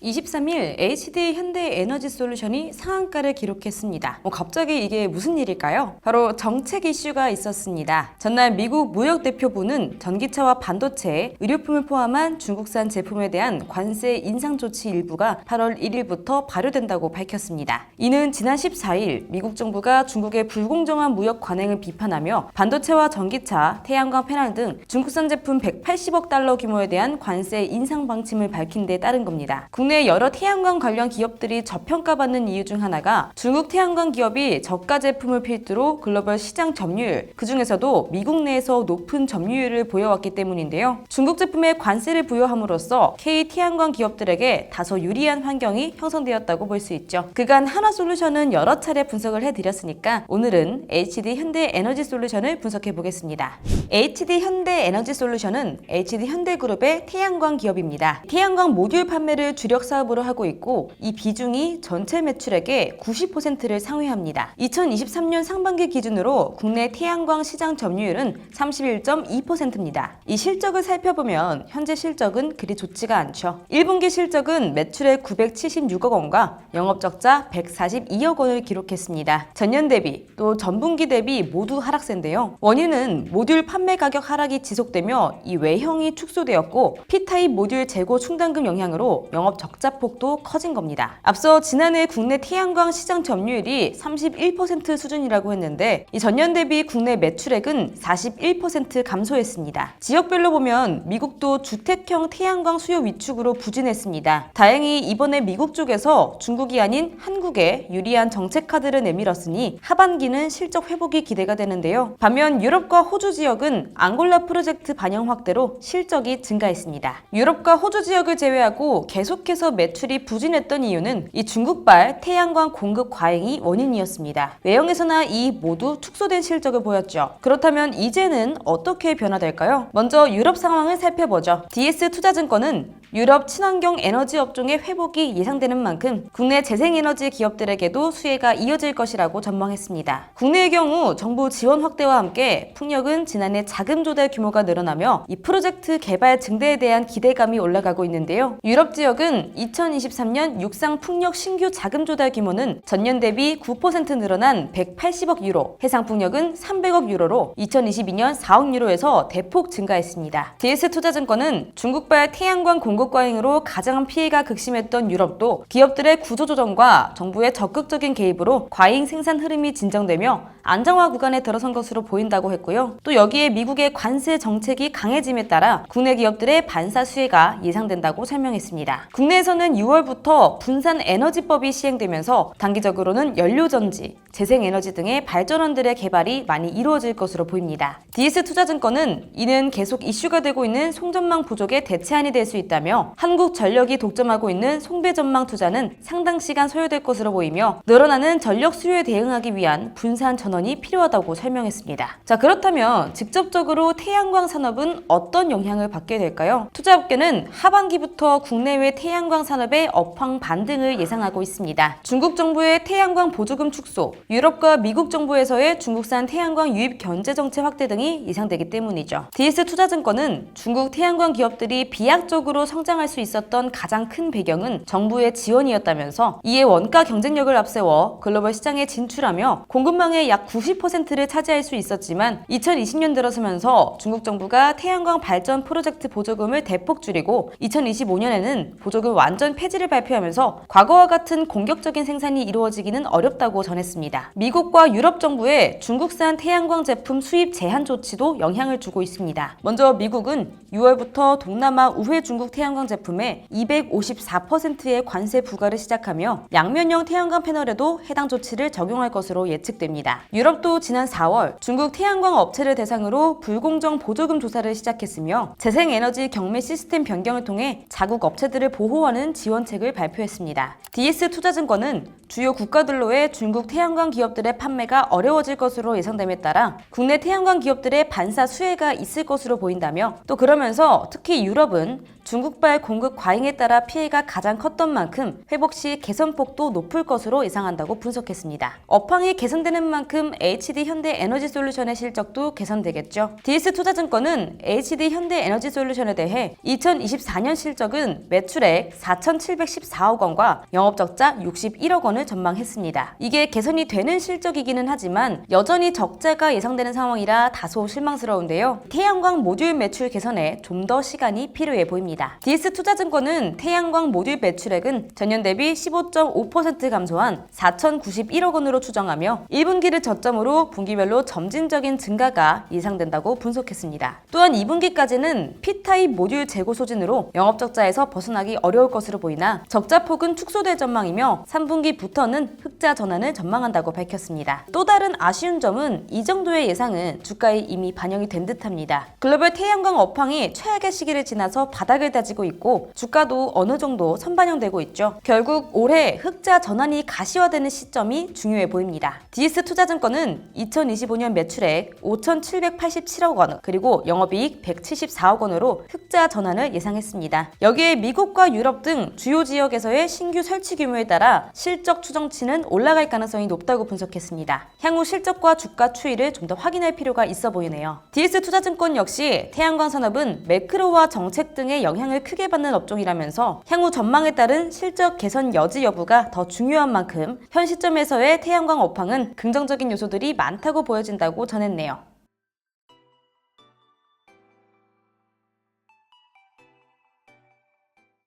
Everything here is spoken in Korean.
23일 HD 현대에너지솔루션이 상한가를 기록했습니다. 갑자기 이게 무슨 일일까요? 바로 정책 이슈가 있었습니다. 전날 미국 무역대표부는 전기차와 반도체, 의료품을 포함한 중국산 제품에 대한 관세 인상 조치 일부가 8월 1일부터 발효된다고 밝혔습니다. 이는 지난 14일 미국 정부가 중국의 불공정한 무역 관행을 비판하며 반도체와 전기차, 태양광 패널 등 중국산 제품 180억 달러 규모에 대한 관세 인상 방침을 밝힌 데 따른 겁니다. 국내 여러 태양광 관련 기업들이 저평가받는 이유 중 하나가 중국 태양광 기업이 저가 제품을 필두로 글로벌 시장 점유율, 그중에서도 미국 내에서 높은 점유율을 보여왔기 때문인데요. 중국 제품에 관세를 부여함으로써 K 태양광 기업들에게 다소 유리한 환경이 형성되었다고 볼 수 있죠. 그간 하나솔루션은 여러 차례 분석을 해드렸으니까 오늘은 HD 현대에너지솔루션을 분석해 보겠습니다. HD 현대에너지솔루션은 HD 현대그룹의 태양광 기업입니다. 태양광 모듈 판매를 주력 사업으로 하고 있고 이 비중이 전체 매출액의 90%를 상회합니다. 2023년 상반기 기준으로 국내 태양광 시장 점유율은 31.2%입니다. 이 실적을 살펴보면 현재 실적은 그리 좋지가 않죠. 1분기 실적은 매출액 976억 원과 영업적자 142억 원을 기록했습니다. 전년 대비 또 전분기 대비 모두 하락세인데요. 원인은 모듈 판매 가격 하락이 지속되며 이 외형이 축소되었고 P타입 모듈 재고 충당금 영향으로 영업 적자폭도 커진 겁니다. 앞서 지난해 국내 태양광 시장 점유율이 31% 수준이라고 했는데 이 전년 대비 국내 매출액은 41% 감소했습니다. 지역별로 보면 미국도 주택형 태양광 수요 위축으로 부진했습니다. 다행히 이번에 미국 쪽에서 중국이 아닌 한국에 유리한 정책 카드를 내밀었으니 하반기는 실적 회복이 기대가 되는데요. 반면 유럽과 호주 지역은 앙골라 프로젝트 반영 확대로 실적이 증가했습니다. 유럽과 호주 지역을 제외하고 계속해서 매출이 부진했던 이유는 이 중국발 태양광 공급 과잉이 원인이었습니다. 외형에서나 이 모두 축소된 실적을 보였죠. 그렇다면 이제는 어떻게 변화될까요? 먼저 유럽 상황을 살펴보죠. DS투자증권은 유럽 친환경 에너지 업종의 회복이 예상되는 만큼 국내 재생에너지 기업들에게도 수혜가 이어질 것이라고 전망했습니다. 국내의 경우 정부 지원 확대와 함께 풍력은 지난해 자금 조달 규모가 늘어나며 이 프로젝트 개발 증대에 대한 기대감이 올라가고 있는데요. 유럽 지역은 2023년 육상 풍력 신규 자금 조달 규모는 전년 대비 9% 늘어난 180억 유로, 해상 풍력은 300억 유로로 2022년 4억 유로에서 대폭 증가했습니다. DS투자증권은 중국발 태양광 공급 과잉으로 가장 피해가 극심했던 유럽도 기업들의 구조조정과 정부의 적극적인 개입으로 과잉 생산 흐름이 진정되며 안정화 구간에 들어선 것으로 보인다고 했고요. 또 여기에 미국의 관세 정책이 강해짐에 따라 국내 기업들의 반사 수혜가 예상된다고 설명했습니다. 국내에서는 6월부터 분산 에너지법이 시행되면서 단기적으로는 연료전지, 재생에너지 등의 발전원들의 개발이 많이 이루어질 것으로 보입니다. DS투자증권은 이는 계속 이슈가 되고 있는 송전망 부족에 대체안이 될 수 있다며 한국전력이 독점하고 있는 송배전망 투자는 상당 시간 소요될 것으로 보이며 늘어나는 전력 수요에 대응하기 위한 분산 전원이 필요하다고 설명했습니다. 자, 그렇다면 직접적으로 태양광 산업은 어떤 영향을 받게 될까요? 투자업계는 하반기부터 국내외 태양광 산업의 업황 반등을 예상하고 있습니다. 중국 정부의 태양광 보조금 축소, 유럽과 미국 정부에서의 중국산 태양광 유입 견제 정책 확대 등이 예상되기 때문이죠. DS투자증권은 중국 태양광 기업들이 비약적으로 성장할 수 있었던 가장 큰 배경은 정부의 지원이었다면서 이에 원가 경쟁력을 앞세워 글로벌 시장에 진출하며 공급망의 약 90%를 차지할 수 있었지만 2020년 들어서면서 중국 정부가 태양광 발전 프로젝트 보조금을 대폭 줄이고 2025년에는 보조금 완전 폐지를 발표하면서 과거와 같은 공격적인 생산이 이루어지기는 어렵다고 전했습니다. 미국과 유럽 정부의 중국산 태양광 제품 수입 제한 조치도 영향을 주고 있습니다. 먼저 미국은 6월부터 동남아 우회 중국 태양광 제품에 254%의 관세 부과를 시작하며 양면형 태양광 패널에도 해당 조치를 적용할 것으로 예측됩니다. 유럽도 지난 4월 중국 태양광 업체를 대상으로 불공정 보조금 조사를 시작했으며 재생에너지 경매 시스템 변경을 통해 자국 업체들을 보호하는 지원책을 발표했습니다. DS투자증권은 주요 국가들로의 중국 태양광 기업들의 판매가 어려워질 것으로 예상됨에 따라 국내 태양광 기업들의 반사 수혜가 있을 것으로 보인다며 또 그러면서 특히 유럽은 중국발 공급 과잉에 따라 피해가 가장 컸던 만큼 회복 시 개선폭도 높을 것으로 예상한다고 분석했습니다. 업황이 개선되는 만큼 HD 현대에너지솔루션의 실적도 개선되겠죠. DS투자증권은 HD 현대에너지솔루션에 대해 2024년 실적은 매출액 4,714억 원과 영업적자 61억 원을 전망했습니다. 이게 개선이 되는 실적이기는 하지만 여전히 적자가 예상되는 상황이라 다소 실망스러운데요. 태양광 모듈 매출 개선에 좀 더 시간이 필요해 보입니다. DS투자증권은 태양광 모듈 매출액은 전년 대비 15.5% 감소한 4,091억 원으로 추정하며 1분기를 저점으로 분기별로 점진적인 증가가 예상된다고 분석했습니다. 또한 2분기까지는 P타입 모듈 재고 소진으로 영업적자에서 벗어나기 어려울 것으로 보이나 적자폭은 축소될 전망이며 3분기부터는 흑자 전환을 전망한다고 밝혔습니다. 또 다른 아쉬운 점은 이 정도의 예상은 주가에 이미 반영이 된 듯합니다. 글로벌 태양광 업황이 최악의 시기를 지나서 바닥을 다지고 있고 주가도 어느 정도 선반영되고 있죠. 결국 올해 흑자 전환이 가시화되는 시점이 중요해 보입니다. DS투자증권은 2025년 매출액 5,787억 원 그리고 영업이익 174억 원으로 흑자 전환을 예상했습니다. 여기에 미국과 유럽 등 주요 지역에서의 신규 설치 규모에 따라 실적 추정치는 올라갈 가능성이 높다고 분석했습니다. 향후 실적과 주가 추이를 좀 더 확인할 필요가 있어 보이네요. DS투자증권 역시 태양광 산업은 매크로와 정책 등의 영향을 크게 받는 업종이라면서 향후 전망에 따른 실적 개선 여지 여부가 더 중요한 만큼 현 시점에서의 태양광 업황은 긍정적인 요소들이 많다고 보여진다고 전했네요.